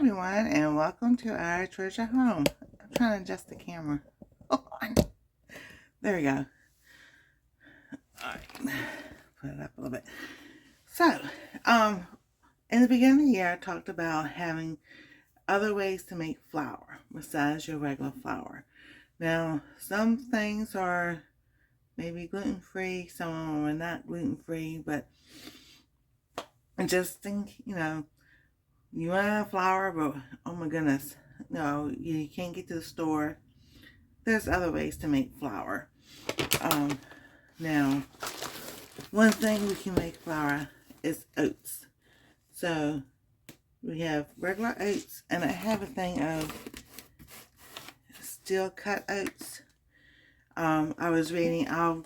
everyone, and welcome to our treasure home. I'm trying to adjust the camera. Hold on. There we go. Alright. Put it up a little bit. So, in the beginning of the year, I talked about having other ways to make flour besides your regular flour. Now, some things are maybe gluten-free, some of them are not gluten-free, but just think, you want a flour, but oh my goodness, no, you can't get to the store. There's other ways to make flour. Now, one thing we can make flour is oats. So we have regular oats, and I have a thing of steel cut oats. I was reading, I'll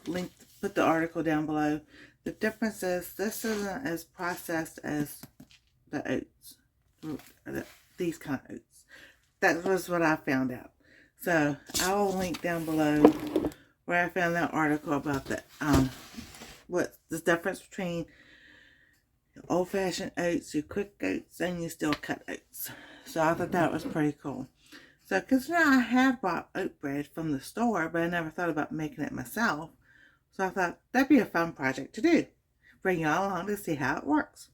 put the article down below. The difference is this isn't as processed as the oats. These kind of oats. That was what I found out. So I will link down below where I found that article about the what's the difference between old-fashioned oats, your quick oats, and your steel cut oats. So I thought that was pretty cool. So because I have bought oat bread from the store, but I never thought about making it myself. So I thought that'd be a fun project to do. Bring y'all along to see how it works.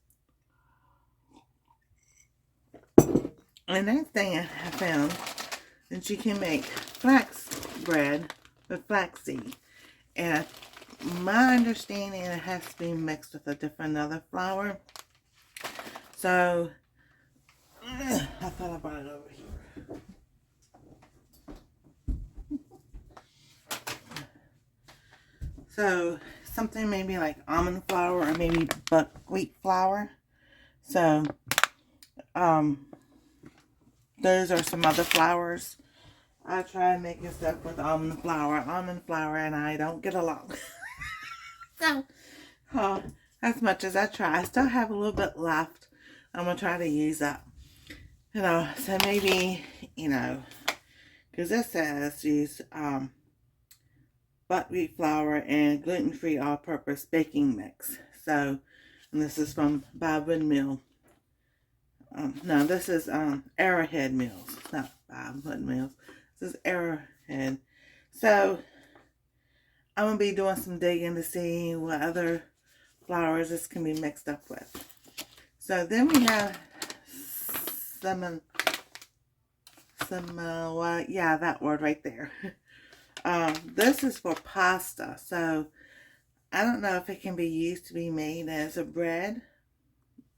The next thing I found is you can make flax bread with flaxseed. And my understanding, it has to be mixed with a different other flour. So, I thought I brought it over here. So, something maybe like almond flour or maybe buckwheat flour. So, those are some other flours. I try making stuff with almond flour. Almond flour and I don't get along. So, as much as I try, I still have a little bit left. I'm going to try to use up. So maybe, because this says use buckwheat flour and gluten-free all-purpose baking mix. So, and this is from Bob Windmill. No, this is Arrowhead Mills. It's not Bob Windmills. This is Arrowhead. So, I'm going to be doing some digging to see what other flours this can be mixed up with. So, then we have yeah, that word right there. This is for pasta. So, I don't know if it can be used to be made as a bread.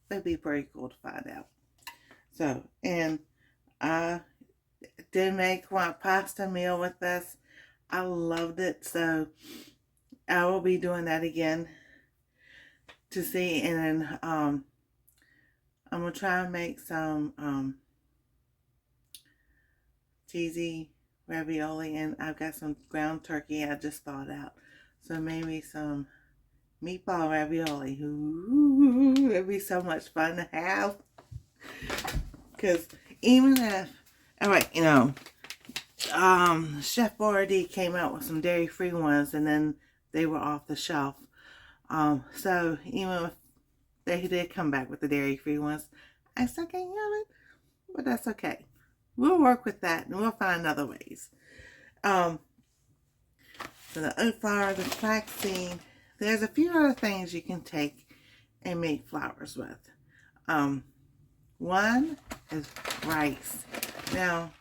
That'd be pretty cool to find out. So, and I did make one pasta meal with this. I loved it. So, I will be doing that again to see. And then, I'm going to try and make some cheesy ravioli. And I've got some ground turkey I just thawed out. So, maybe some meatball ravioli. Ooh, it'd be so much fun to have. Because even if, Chef Boyardee came out with some dairy-free ones, and then they were off the shelf. So even if they did come back with the dairy-free ones, I still can't have it, but that's okay. We'll work with that, and we'll find other ways. So the oat flour, the flaxseed, there's a few other things you can take and make flours with. One is rice. Now,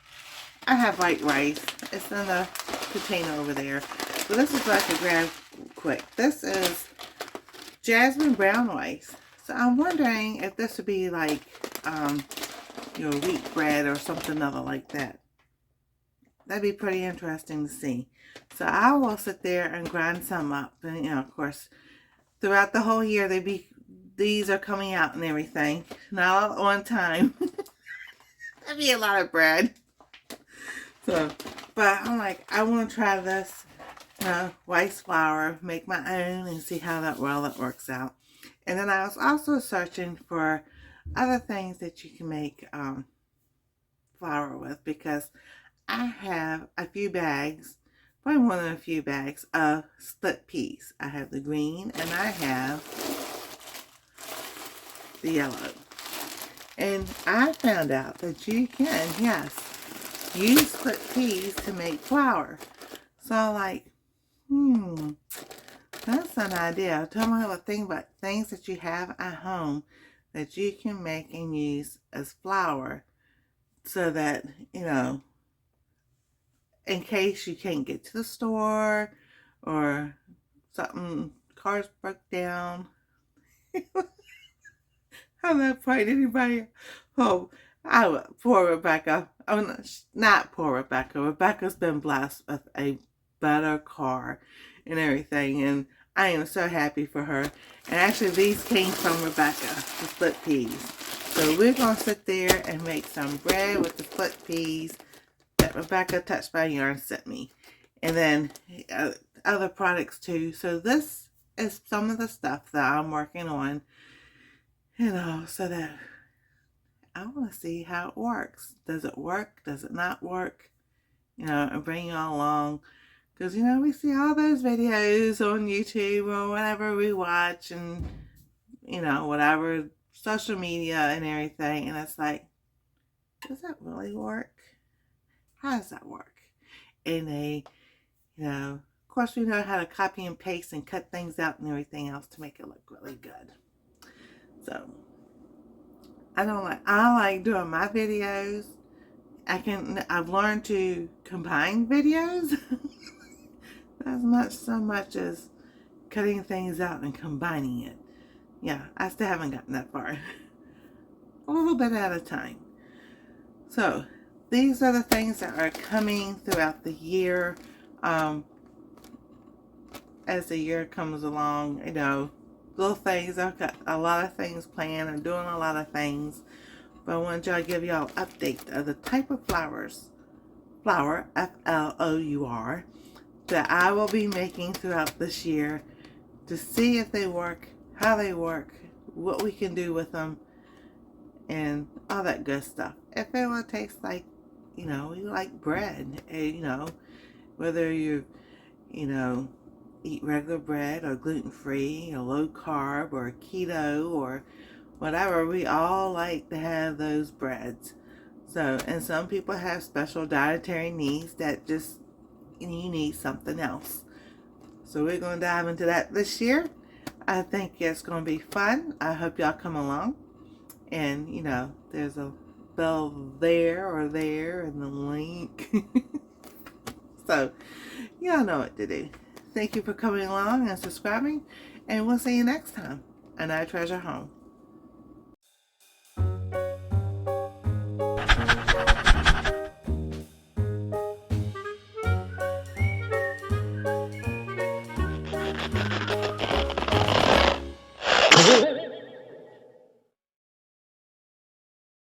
I have white rice. It's in the container over there. So this is what I could grab quick. This is jasmine brown rice. So I'm wondering if this would be like wheat bread or something other like that. That'd be pretty interesting to see. So I will sit there and grind some up. And of course, throughout the whole year these are coming out and everything. Not all at one time. That'd be a lot of bread. So, but I'm like, I want to try this rice flour, make my own, and see how that works out. And then I was also searching for other things that you can make flour with, because I have a few bags, probably more than a few bags of split peas. I have the green and I have the yellow. And I found out that you can, yes, use split peas to make flour. So I'm like, that's an idea. Tell me what thing about things that you have at home that you can make and use as flour so that, in case you can't get to the store or something, cars broke down. I'm not fighting anybody. Oh, poor Rebecca. Oh, not poor Rebecca. Rebecca's been blessed with a better car and everything, and I am so happy for her. And actually, these came from Rebecca, the split peas. So we're going to sit there and make some bread with the split peas that Rebecca Touched by Yarn sent me. And then other products too. So this is some of the stuff that I'm working on, so that I want to see how it works. Does it work? Does it not work? And bring you all along. Because, we see all those videos on YouTube or whatever we watch and, whatever, social media and everything. And it's like, does that really work? How does that work? And of course, we know how to copy and paste and cut things out and everything else to make it look really good. So, I like doing my videos. I've learned to combine videos. Not so much as cutting things out and combining it. Yeah, I still haven't gotten that far. A little bit at a time. So, these are the things that are coming throughout the year. As the year comes along, little things. I've got a lot of things planned. I'm doing a lot of things. But I wanted to give y'all an update of the type of flour, F-L-O-U-R, that I will be making throughout this year to see if they work, how they work, what we can do with them, and all that good stuff. If it will taste like, you like bread, whether you, eat regular bread or gluten-free or low carb or keto or whatever, we all like to have those breads. So, and some people have special dietary needs that just, you need something else. So we're going to dive into that this year. I think it's going to be fun. I hope y'all come along. And, there's a bell there or there in the link. So, y'all know what to do. Thank you for coming along and subscribing. And we'll see you next time on I Treasure Home.